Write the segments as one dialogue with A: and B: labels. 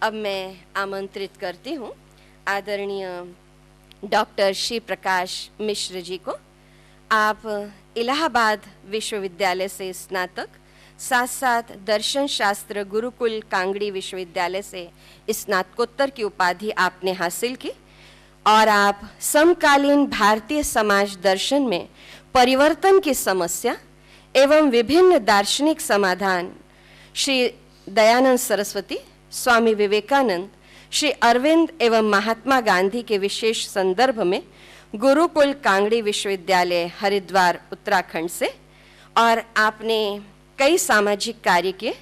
A: अब मैं आमंत्रित करती हूँ आदरणीय डॉक्टर श्री प्रकाश मिश्र जी को। आप इलाहाबाद विश्वविद्यालय से स्नातक, साथ साथ दर्शन शास्त्र गुरुकुल कांगड़ी विश्वविद्यालय से स्नातकोत्तर की उपाधि आपने हासिल की और आप समकालीन भारतीय समाज दर्शन में परिवर्तन की समस्या एवं विभिन्न दार्शनिक समाधान श्री दयानंद सरस्वती, स्वामी विवेकानंद, श्री अरविंद एवं महात्मा गांधी के विशेष संदर्भ में गुरुकुल कांगड़ी विश्वविद्यालय हरिद्वार उत्तराखंड से, और आपने कई सामाजिक कार्य किए।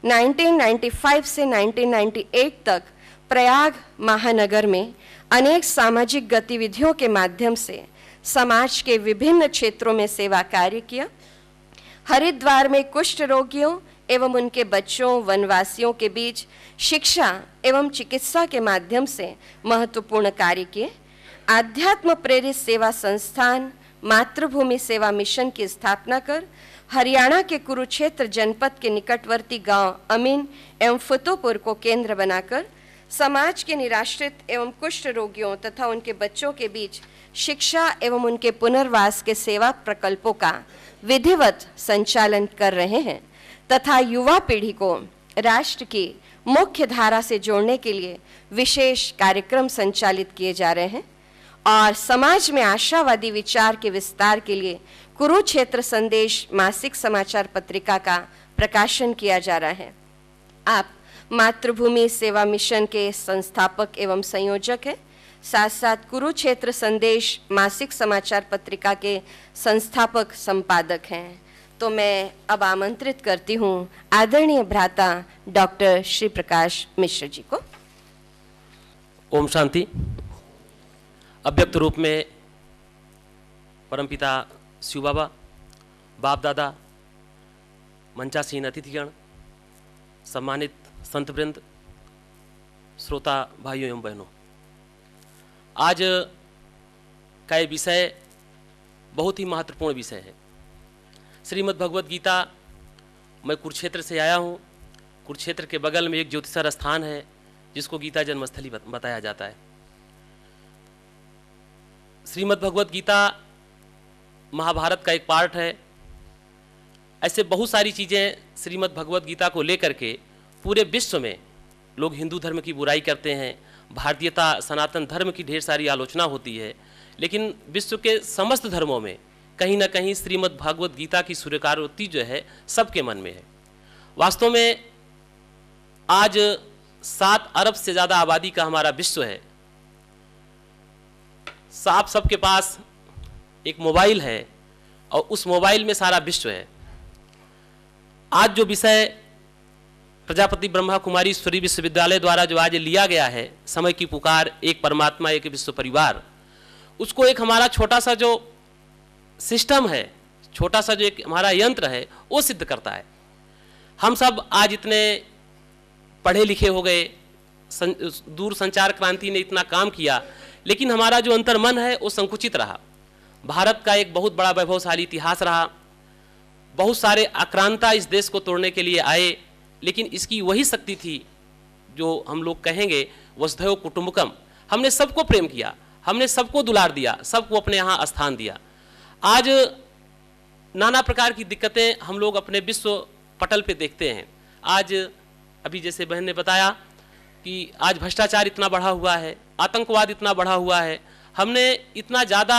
A: 1995 से 1998 तक प्रयाग महानगर में अनेक सामाजिक गतिविधियों के माध्यम से समाज के विभिन्न क्षेत्रों में सेवा कार्य किया। हरिद्वार में कुष्ठ रोगियों एवं उनके बच्चों वनवासियों के बीच शिक्षा एवं चिकित्सा के माध्यम से महत्वपूर्ण कार्य किए। आध्यात्म प्रेरित सेवा संस्थान मातृभूमि सेवा मिशन की स्थापना कर हरियाणा के कुरुक्षेत्र जनपद के निकटवर्ती गांव अमीन एवं फतेहपुर को केंद्र बनाकर समाज के निराश्रित एवं कुष्ठ रोगियों तथा उनके बच्चों के बीच शिक्षा एवं उनके पुनर्वास के सेवा प्रकल्पों का विधिवत संचालन कर रहे हैं तथा युवा पीढ़ी को राष्ट्र की मुख्य धारा से जोड़ने के लिए विशेष कार्यक्रम संचालित किए जा रहे हैं और समाज में आशावादी विचार के विस्तार के लिए कुरुक्षेत्र संदेश मासिक समाचार पत्रिका का प्रकाशन किया जा रहा है। आप मातृभूमि सेवा मिशन के संस्थापक एवं संयोजक हैं, साथ साथ कुरुक्षेत्र संदेश मासिक समाचार पत्रिका के संस्थापक संपादक हैं। तो मैं अब आमंत्रित करती हूँ आदरणीय भ्राता डॉक्टर श्री प्रकाश मिश्र जी को।
B: ओम शांति। अव्यक्त रूप में परमपिता शिव बाबा, बाप दादा, मंचासीन अतिथिगण, सम्मानित संत वृंद, श्रोता भाइयों एवं बहनों, आज का ये विषय बहुत ही महत्वपूर्ण विषय है। श्रीमद् भगवद गीता, मैं कुरुक्षेत्र से आया हूँ। कुरुक्षेत्र के बगल में एक ज्योतिषर स्थान है जिसको गीता जन्मस्थली बताया जाता है। श्रीमद् भगवद गीता महाभारत का एक पार्ट है। ऐसे बहुत सारी चीज़ें श्रीमद् भगवद गीता को लेकर के पूरे विश्व में लोग हिंदू धर्म की बुराई करते हैं, भारतीयता सनातन धर्म की ढेर सारी आलोचना होती है, लेकिन विश्व के समस्त धर्मों में कहीं ना कहीं श्रीमद् भागवत गीता की स्वीकारोक्ति जो है सबके मन में है। वास्तव में आज 7 अरब से ज़्यादा आबादी का हमारा विश्व है। आप सबके पास एक मोबाइल है और उस मोबाइल में सारा विश्व है। आज जो विषय प्रजापति ब्रह्मा कुमारी ईश्वरी विश्वविद्यालय द्वारा जो आज लिया गया है, समय की पुकार, एक परमात्मा एक विश्व परिवार, उसको एक हमारा छोटा सा जो सिस्टम है, छोटा सा जो एक हमारा यंत्र है, वो सिद्ध करता है। हम सब आज इतने पढ़े लिखे हो गए, दूर संचार क्रांति ने इतना काम किया, लेकिन हमारा जो अंतर्मन है वो संकुचित रहा। भारत का एक बहुत बड़ा वैभवशाली इतिहास रहा, बहुत सारे आक्रांता इस देश को तोड़ने के लिए आए, लेकिन इसकी वही शक्ति थी जो हम लोग कहेंगे वसुधैव कुटुंबकम। हमने सबको प्रेम किया, हमने सबको दुलार दिया, सबको अपने यहाँ स्थान दिया। आज नाना प्रकार की दिक्कतें हम लोग अपने विश्व पटल पे देखते हैं। आज अभी जैसे बहन ने बताया कि आज भ्रष्टाचार इतना बढ़ा हुआ है, आतंकवाद इतना बढ़ा हुआ है, हमने इतना ज़्यादा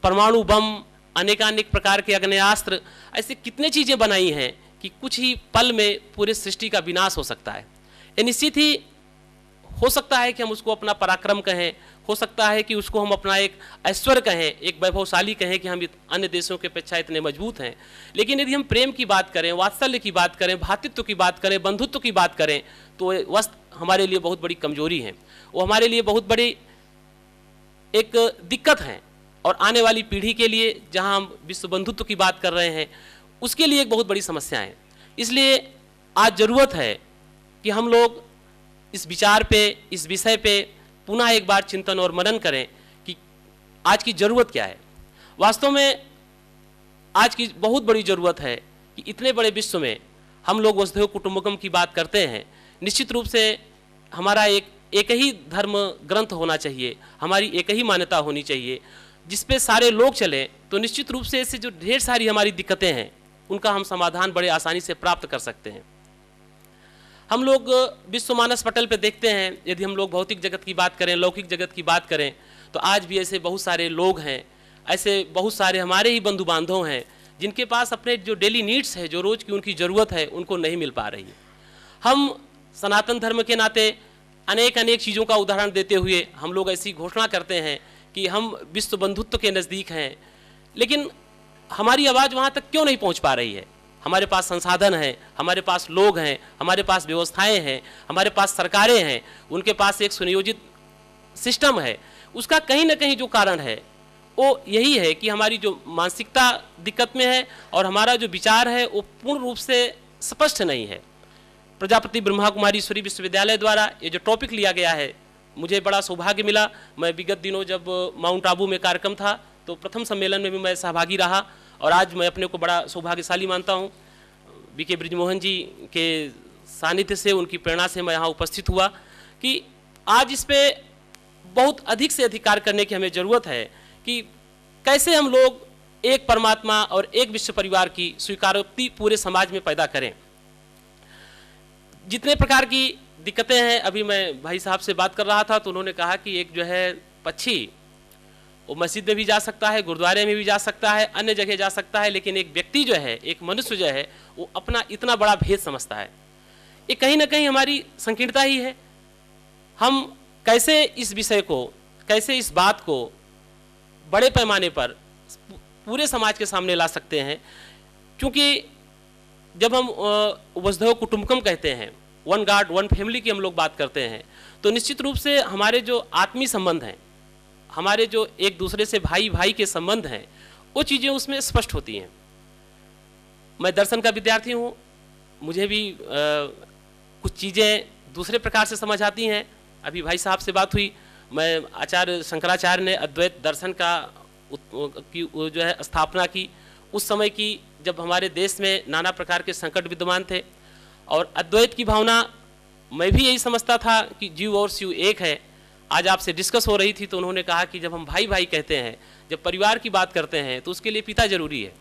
B: परमाणु बम, अनेकानेक प्रकार के अग्नेयास्त्र, ऐसे कितने चीज़ें बनाई हैं कि कुछ ही पल में पूरे सृष्टि का विनाश हो सकता है। ये निश्चित ही हो सकता है कि हम उसको अपना पराक्रम कहें, हो सकता है कि उसको हम अपना एक ऐश्वर्य कहें, एक वैभवशाली कहें कि हम अन्य देशों के अपेक्षा इतने मजबूत हैं। लेकिन यदि हम प्रेम की बात करें, वात्सल्य की बात करें, भ्रातृत्व की बात करें, बंधुत्व की बात करें, तो वस्तु हमारे लिए बहुत बड़ी कमजोरी है, वो हमारे लिए बहुत बड़ी एक दिक्कत है। और आने वाली पीढ़ी के लिए, जहाँ हम विश्व बंधुत्व की बात कर रहे हैं, उसके लिए एक बहुत बड़ी समस्या है। इसलिए आज ज़रूरत है कि हम लोग इस विचार पे, इस विषय पे पुनः एक बार चिंतन और मनन करें कि आज की ज़रूरत क्या है। वास्तव में आज की बहुत बड़ी ज़रूरत है कि इतने बड़े विश्व में हम लोग वसुधैव कुटुंबकम की बात करते हैं, निश्चित रूप से हमारा एक ही धर्म ग्रंथ होना चाहिए, हमारी एक ही मान्यता होनी चाहिए जिस पे सारे लोग चलें, तो निश्चित रूप से ऐसे जो ढेर सारी हमारी दिक्कतें हैं उनका हम समाधान बड़े आसानी से प्राप्त कर सकते हैं। हम लोग विश्व मानस पटल पे देखते हैं, यदि हम लोग भौतिक जगत की बात करें, लौकिक जगत की बात करें, तो आज भी ऐसे बहुत सारे लोग हैं, ऐसे बहुत सारे हमारे ही बंधु बांधव हैं जिनके पास अपने जो डेली नीड्स है, जो रोज़ की उनकी ज़रूरत है, उनको नहीं मिल पा रही है। हम सनातन धर्म के नाते अनेक चीज़ों का उदाहरण देते हुए हम लोग ऐसी घोषणा करते हैं कि हम विश्व बंधुत्व के नज़दीक हैं, लेकिन हमारी आवाज़ वहाँ तक क्यों नहीं पहुँच पा रही है? हमारे पास संसाधन है, हमारे पास लोग हैं, हमारे पास व्यवस्थाएं हैं, हमारे पास सरकारें हैं, उनके पास एक सुनियोजित सिस्टम है। उसका कहीं ना कहीं जो कारण है वो यही है कि हमारी जो मानसिकता दिक्कत में है और हमारा जो विचार है वो पूर्ण रूप से स्पष्ट नहीं है। प्रजापति ब्रह्मा कुमारी ईश्वरी विश्वविद्यालय द्वारा ये जो टॉपिक लिया गया है, मुझे बड़ा सौभाग्य मिला। मैं विगत दिनों जब माउंट आबू में कार्यक्रम था तो प्रथम सम्मेलन में भी मैं सहभागी रहा और आज मैं अपने को बड़ा सौभाग्यशाली मानता हूँ। बीके ब्रिजमोहन जी के सानिध्य से, उनकी प्रेरणा से मैं यहाँ उपस्थित हुआ कि आज इस पे बहुत अधिक से अधिक कार्य करने की हमें ज़रूरत है कि कैसे हम लोग एक परमात्मा और एक विश्व परिवार की स्वीकारोक्ति पूरे समाज में पैदा करें। जितने प्रकार की दिक्कतें हैं, अभी मैं भाई साहब से बात कर रहा था तो उन्होंने कहा कि एक जो है पक्षी वो मस्जिद में भी जा सकता है, गुरुद्वारे में भी जा सकता है, अन्य जगह जा सकता है, लेकिन एक व्यक्ति जो है, एक मनुष्य जो है, वो अपना इतना बड़ा भेद समझता है। ये कहीं ना कहीं हमारी संकीर्णता ही है। हम कैसे इस विषय को, कैसे इस बात को बड़े पैमाने पर पूरे समाज के सामने ला सकते हैं, क्योंकि जब हम वसुधैव कुटुंबकम कहते हैं, वन गॉड वन फैमिली की हम लोग बात करते हैं, तो निश्चित रूप से हमारे जो आत्मीय संबंध हैं, हमारे जो एक दूसरे से भाई भाई के संबंध हैं, वो चीज़ें उसमें स्पष्ट होती हैं। मैं दर्शन का विद्यार्थी हूँ, मुझे भी कुछ चीज़ें दूसरे प्रकार से समझ आती हैं। अभी भाई साहब से बात हुई, मैं आचार्य शंकराचार्य ने अद्वैत दर्शन की जो है स्थापना की, उस समय की जब हमारे देश में नाना प्रकार के संकट विद्यमान थे और अद्वैत की भावना, मैं भी यही समझता था कि जीव और शिव एक है। आज आपसे डिस्कस हो रही थी तो उन्होंने कहा कि जब हम भाई भाई कहते हैं, जब परिवार की बात करते हैं, तो उसके लिए पिता जरूरी है,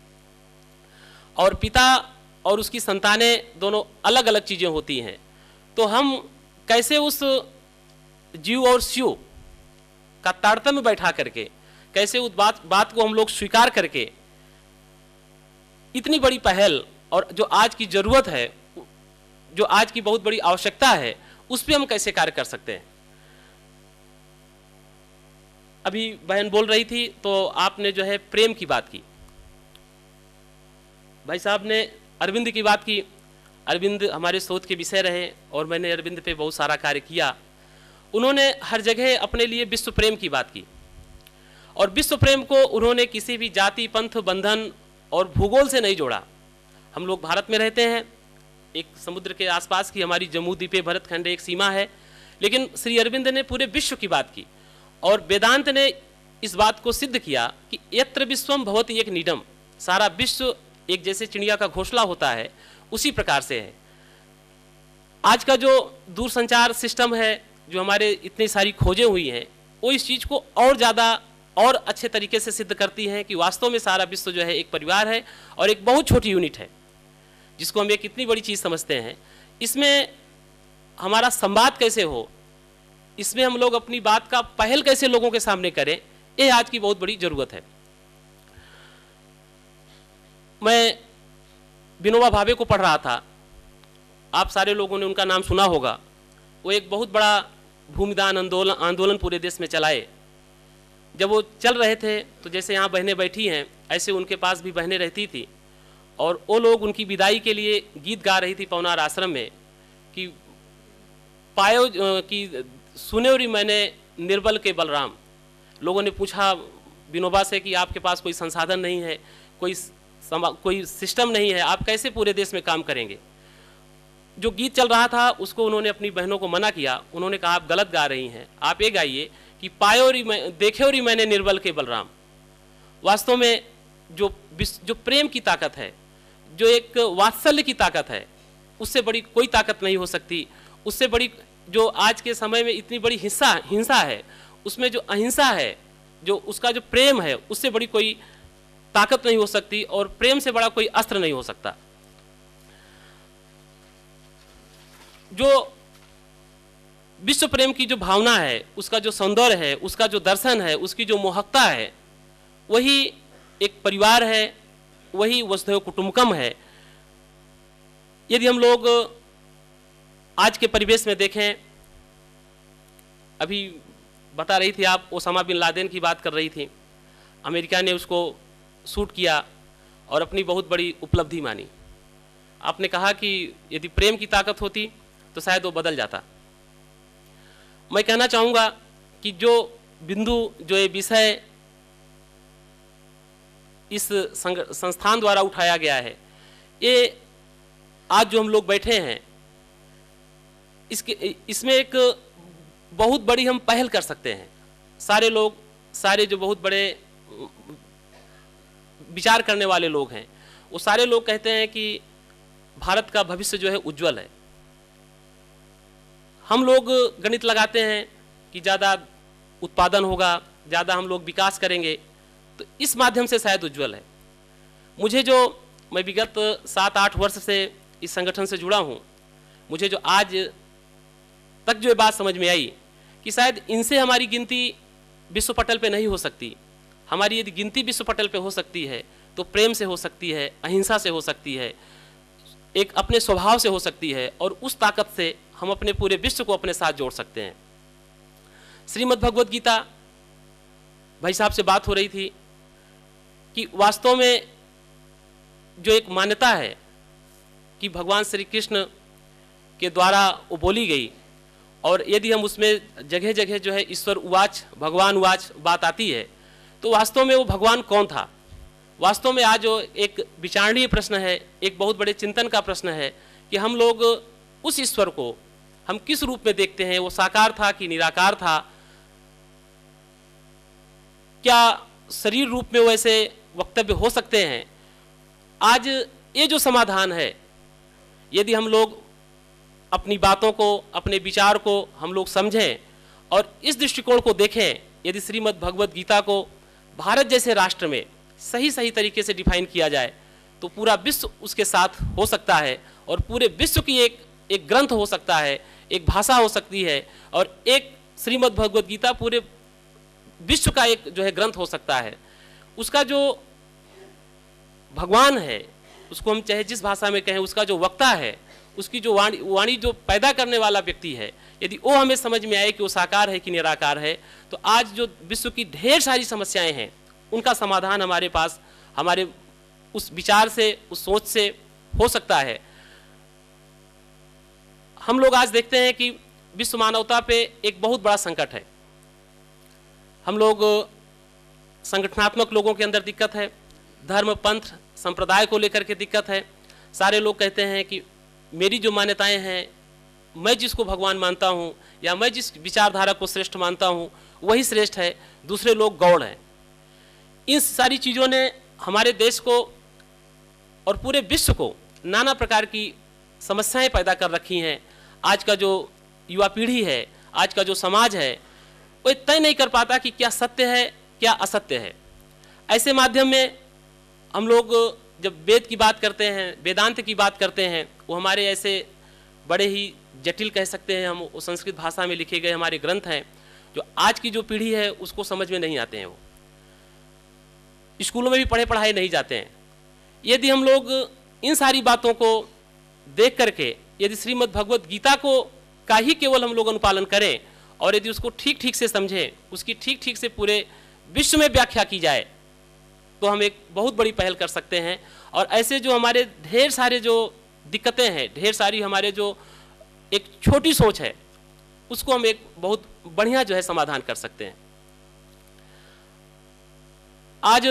B: और पिता और उसकी संतानें दोनों अलग अलग चीज़ें होती हैं। तो हम कैसे उस जीव और शिव का तारतम्य बैठा करके, कैसे उस बात को हम लोग स्वीकार करके इतनी बड़ी पहल और जो आज की ज़रूरत है, जो आज की बहुत बड़ी आवश्यकता है, उस पर हम कैसे कार्य कर सकते हैं। अभी बहन बोल रही थी तो आपने जो है प्रेम की बात की, भाई साहब ने अरविंद की बात की। अरविंद हमारे शोध के विषय रहे और मैंने अरविंद पे बहुत सारा कार्य किया। उन्होंने हर जगह अपने लिए विश्व प्रेम की बात की और विश्व प्रेम को उन्होंने किसी भी जाति, पंथ, बंधन और भूगोल से नहीं जोड़ा। हम लोग भारत में रहते हैं, एक समुद्र के आसपास की हमारी जम्मू द्वीपे भरतखंड एक सीमा है, लेकिन श्री अरविंद ने पूरे विश्व की बात की और वेदांत ने इस बात को सिद्ध किया कि यत्र विश्वम भवति एक नीडम, सारा विश्व एक जैसे चिड़िया का घोंसला होता है, उसी प्रकार से है। आज का जो दूरसंचार सिस्टम है, जो हमारे इतनी सारी खोजें हुई हैं, वो इस चीज़ को और ज़्यादा और अच्छे तरीके से सिद्ध करती हैं कि वास्तव में सारा विश्व जो है एक परिवार है और एक बहुत छोटी यूनिट है, जिसको हम एक इतनी बड़ी चीज़ समझते हैं। इसमें हमारा संवाद कैसे हो, इसमें हम लोग अपनी बात का पहल कैसे लोगों के सामने करें, ये आज की बहुत बड़ी ज़रूरत है। मैं विनोबा भावे को पढ़ रहा था, आप सारे लोगों ने उनका नाम सुना होगा। वो एक बहुत बड़ा भूमिदान आंदोलन पूरे देश में चलाए। जब वो चल रहे थे तो जैसे यहाँ बहनें बैठी हैं, ऐसे उनके पास भी बहनें रहती थी और वो लोग उनकी विदाई के लिए गीत गा रही थी पवनार आश्रम में कि पायो कि सुने और मैंने निर्बल के बलराम। लोगों ने पूछा विनोबा से कि आपके पास कोई संसाधन नहीं है, कोई सिस्टम नहीं है, आप कैसे पूरे देश में काम करेंगे। जो गीत चल रहा था उसको उन्होंने अपनी बहनों को मना किया। उन्होंने कहा आप गलत गा रही हैं, आप ये गाइए कि देखे और मैंने निर्बल के बलराम। वास्तव में जो प्रेम की ताकत है, जो एक वात्सल्य की ताकत है, उससे बड़ी कोई ताकत नहीं हो सकती। उससे बड़ी जो आज के समय में इतनी बड़ी हिंसा है, उसमें जो अहिंसा है, जो उसका जो प्रेम है, उससे बड़ी कोई ताकत नहीं हो सकती और प्रेम से बड़ा कोई अस्त्र नहीं हो सकता। जो विश्व प्रेम की जो भावना है, उसका जो सौंदर्य है, उसका जो दर्शन है, उसकी जो मोहकता है, वही एक परिवार है, वही वसुधैव कुटुंबकम है। यदि हम लोग आज के परिवेश में देखें, अभी बता रही थी आप, ओसामा बिन लादेन की बात कर रही थी, अमेरिका ने उसको शूट किया और अपनी बहुत बड़ी उपलब्धि मानी। आपने कहा कि यदि प्रेम की ताकत होती तो शायद वो बदल जाता। मैं कहना चाहूँगा कि जो बिंदु, जो ये विषय इस संस्थान द्वारा उठाया गया है, ये आज जो हम लोग बैठे हैं, इसमें एक बहुत बड़ी हम पहल कर सकते हैं। सारे लोग, सारे जो बहुत बड़े विचार करने वाले लोग हैं, वो सारे लोग कहते हैं कि भारत का भविष्य जो है उज्जवल है। हम लोग गणित लगाते हैं कि ज़्यादा उत्पादन होगा, ज़्यादा हम लोग विकास करेंगे, तो इस माध्यम से शायद उज्जवल है। मुझे जो, मैं विगत 7-8 वर्ष से इस संगठन से जुड़ा हूँ, मुझे जो आज तक जो ये बात समझ में आई कि शायद इनसे हमारी गिनती विश्व पटल पे नहीं हो सकती। हमारी यदि गिनती विश्व पटल पे हो सकती है तो प्रेम से हो सकती है, अहिंसा से हो सकती है, एक अपने स्वभाव से हो सकती है, और उस ताकत से हम अपने पूरे विश्व को अपने साथ जोड़ सकते हैं। श्रीमद् भगवद गीता, भाई साहब से बात हो रही थी कि वास्तव में जो एक मान्यता है कि भगवान श्री कृष्ण के द्वारा वो बोली गई, और यदि हम उसमें जगह जगह जो है ईश्वर उवाच, भगवान उवाच बात आती है, तो वास्तव में वो भगवान कौन था। वास्तव में आज जो एक विचारणीय प्रश्न है, एक बहुत बड़े चिंतन का प्रश्न है कि हम लोग उस ईश्वर को हम किस रूप में देखते हैं, वो साकार था कि निराकार था, क्या शरीर रूप में वैसे वक्तव्य हो सकते हैं। आज ये जो समाधान है, यदि हम लोग अपनी बातों को, अपने विचार को हम लोग समझें और इस दृष्टिकोण को देखें, यदि श्रीमद् भगवद गीता को भारत जैसे राष्ट्र में सही सही तरीके से डिफाइन किया जाए, तो पूरा विश्व उसके साथ हो सकता है और पूरे विश्व की एक ग्रंथ हो सकता है, एक भाषा हो सकती है, और एक श्रीमद् भगवद गीता पूरे विश्व का एक जो है ग्रंथ हो सकता है। उसका जो भगवान है, उसको हम चाहे जिस भाषा में कहें, उसका जो वक्ता है, उसकी जो वाणी जो पैदा करने वाला व्यक्ति है, यदि वो हमें समझ में आए कि वो साकार है कि निराकार है, तो आज जो विश्व की ढेर सारी समस्याएं हैं, उनका समाधान हमारे पास, हमारे उस विचार से, उस सोच से हो सकता है। हम लोग आज देखते हैं कि विश्व मानवता पे एक बहुत बड़ा संकट है। हम लोग संगठनात्मक लोगों के अंदर दिक्कत है, धर्म, पंथ, संप्रदाय को लेकर के दिक्कत है। सारे लोग कहते हैं कि मेरी जो मान्यताएं हैं, मैं जिसको भगवान मानता हूं या मैं जिस विचारधारा को श्रेष्ठ मानता हूं वही श्रेष्ठ है, दूसरे लोग गौड़ हैं। इन सारी चीज़ों ने हमारे देश को और पूरे विश्व को नाना प्रकार की समस्याएं पैदा कर रखी हैं। आज का जो युवा पीढ़ी है, आज का जो समाज है, वो तय नहीं कर पाता कि क्या सत्य है, क्या असत्य है। ऐसे माध्यम में हम लोग जब वेद की बात करते हैं, वेदांत की बात करते हैं, वो हमारे ऐसे बड़े ही जटिल कह सकते हैं हम, वो संस्कृत भाषा में लिखे गए हमारे ग्रंथ हैं, जो आज की जो पीढ़ी है उसको समझ में नहीं आते हैं। वो स्कूलों में भी पढ़ाए नहीं जाते हैं। यदि हम लोग इन सारी बातों को देख करके यदि श्रीमद् भगवद गीता को का ही केवल हम लोग अनुपालन करें और यदि उसको ठीक ठीक से समझें, उसकी ठीक ठीक से पूरे विश्व में व्याख्या की जाए, तो हम एक बहुत बड़ी पहल कर सकते हैं। और ऐसे जो हमारे ढेर सारे जो दिक्कतें हैं, ढेर सारी हमारे जो एक छोटी सोच है, उसको हम एक बहुत बढ़िया जो है समाधान कर सकते हैं। आज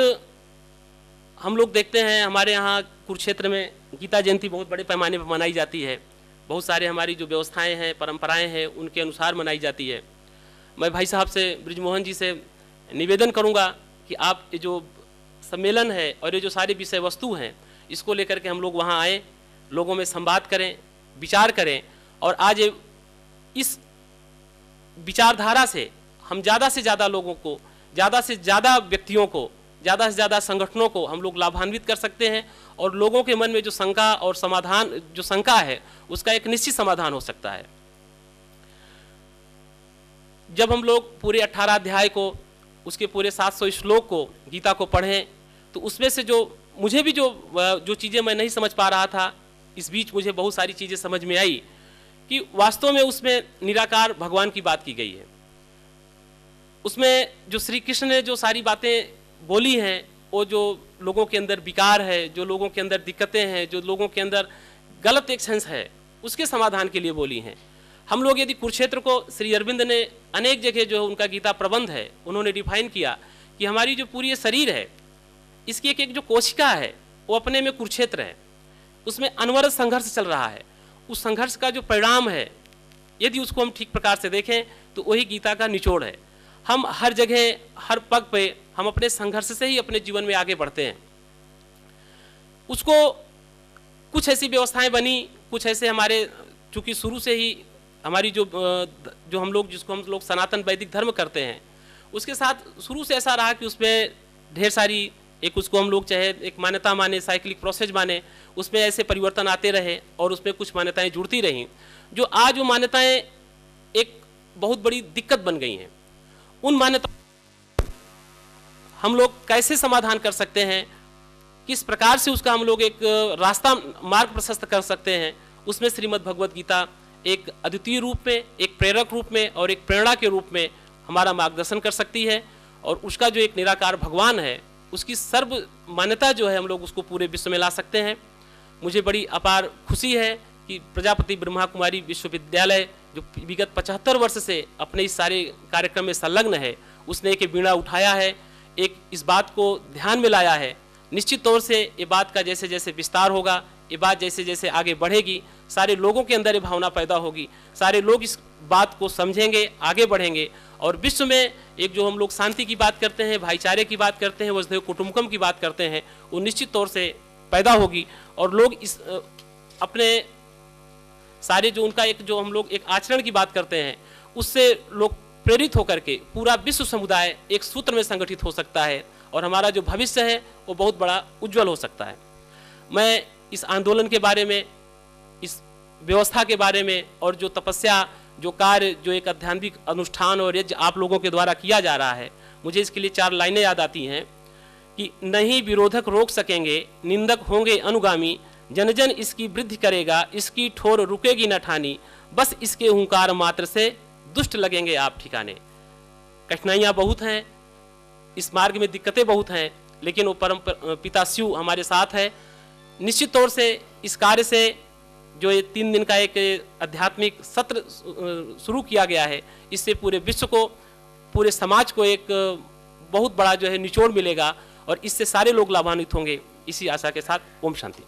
B: हम लोग देखते हैं हमारे यहाँ कुरुक्षेत्र में गीता जयंती बहुत बड़े पैमाने पर मनाई जाती है। बहुत सारे हमारी जो व्यवस्थाएं हैं, परंपराएं हैं, उनके अनुसार मनाई जाती है। मैं भाई साहब से, ब्रिजमोहन जी से निवेदन करूंगा कि आप ये जो सम्मेलन है और ये जो सारी विषय वस्तु हैं, इसको लेकर के हम लोग वहाँ आए, लोगों में संवाद करें, विचार करें। और आज ये इस विचारधारा से हम ज़्यादा से ज़्यादा लोगों को, ज़्यादा से ज़्यादा व्यक्तियों को, ज़्यादा से ज़्यादा संगठनों को हम लोग लाभान्वित कर सकते हैं और लोगों के मन में जो शंका और समाधान, जो शंका है उसका एक निश्चित समाधान हो सकता है। जब हम लोग पूरे 18 अध्याय को, उसके पूरे 700 श्लोक को, गीता को पढ़ें, तो उसमें से जो मुझे भी जो चीज़ें मैं नहीं समझ पा रहा था, इस बीच मुझे बहुत सारी चीज़ें समझ में आई कि वास्तव में उसमें निराकार भगवान की बात की गई है। उसमें जो श्री कृष्ण ने जो सारी बातें बोली हैं, वो जो लोगों के अंदर विकार है, जो लोगों के अंदर दिक्कतें हैं, जो लोगों के अंदर गलत एक्शंस है, उसके समाधान के लिए बोली हैं। हम लोग यदि कुरुक्षेत्र को श्री अरविंद ने अनेक जगह जो उनका गीता प्रबंध है उन्होंने डिफाइन किया कि हमारी जो पूरी शरीर है, इसकी एक एक जो कोशिका है वो अपने में कुरुक्षेत्र है, उसमें अनवरत संघर्ष चल रहा है। उस संघर्ष का जो परिणाम है, यदि उसको हम ठीक प्रकार से देखें तो वही गीता का निचोड़ है। हम हर जगह, हर पग पे हम अपने संघर्ष से ही अपने जीवन में आगे बढ़ते हैं। उसको कुछ ऐसी व्यवस्थाएं बनी, कुछ ऐसे हमारे, चूँकि शुरू से ही हमारी जो हम लोग, जिसको हम लोग सनातन वैदिक धर्म करते हैं, उसके साथ शुरू से ऐसा रहा कि उसमें ढेर सारी, एक उसको हम लोग चाहे एक मान्यता माने, साइक्लिक प्रोसेस माने, उसमें ऐसे परिवर्तन आते रहे और उसमें कुछ मान्यताएं जुड़ती रहीं, जो आज वो मान्यताएं एक बहुत बड़ी दिक्कत बन गई हैं। उन मान्यता हम लोग कैसे समाधान कर सकते हैं, किस प्रकार से उसका हम लोग एक रास्ता, मार्ग प्रशस्त कर सकते हैं, उसमें श्रीमद् भगवद गीता एक अद्वितीय रूप में, एक प्रेरक रूप में और एक प्रेरणा के रूप में हमारा मार्गदर्शन कर सकती है। और उसका जो एक निराकार भगवान है, उसकी सर्व मान्यता जो है, हम लोग उसको पूरे विश्व में ला सकते हैं। मुझे बड़ी अपार खुशी है कि प्रजापति ब्रह्मा कुमारी विश्वविद्यालय, जो विगत 75 वर्ष से अपने इस सारे कार्यक्रम में संलग्न है, उसने एक बीड़ा उठाया है, एक इस बात को ध्यान में लाया है। निश्चित तौर से ये बात का जैसे जैसे विस्तार होगा, ये बात जैसे जैसे आगे बढ़ेगी, सारे लोगों के अंदर ये भावना पैदा होगी, सारे लोग इस बात को समझेंगे, आगे बढ़ेंगे और विश्व में एक जो हम लोग शांति की बात करते हैं, भाईचारे की बात करते हैं, वसुधैव कुटुंबकम की बात करते हैं, वो निश्चित तौर से पैदा होगी। और लोग इस अपने सारे जो उनका एक जो हम लोग एक आचरण की बात करते हैं, उससे लोग प्रेरित होकर के पूरा विश्व समुदाय एक सूत्र में संगठित हो सकता है और हमारा जो भविष्य है वो बहुत बड़ा उज्जवल हो सकता है। मैं इस आंदोलन के बारे में, इस व्यवस्था के बारे में और जो तपस्या, जो कार्य, जो एक आध्यात्मिक अनुष्ठान और यज्ञ आप लोगों के द्वारा किया जा रहा है, मुझे इसके लिए 4 लाइनें याद आती हैं कि नहीं विरोधक रोक सकेंगे, निंदक होंगे अनुगामी, जन जन इसकी वृद्धि करेगा, इसकी ठोर रुकेगी न ठानी, बस इसके हुंकार मात्र से दुष्ट लगेंगे आप ठिकाने। कठिनाइयाँ बहुत हैं, इस मार्ग में दिक्कतें बहुत हैं, लेकिन वो परम पिता शिव हमारे साथ है। निश्चित तौर से इस कार्य से जो ये 3 दिन का एक आध्यात्मिक सत्र शुरू किया गया है, इससे पूरे विश्व को, पूरे समाज को एक बहुत बड़ा जो है निचोड़ मिलेगा और इससे सारे लोग लाभान्वित होंगे। इसी आशा के साथ ओम शांति।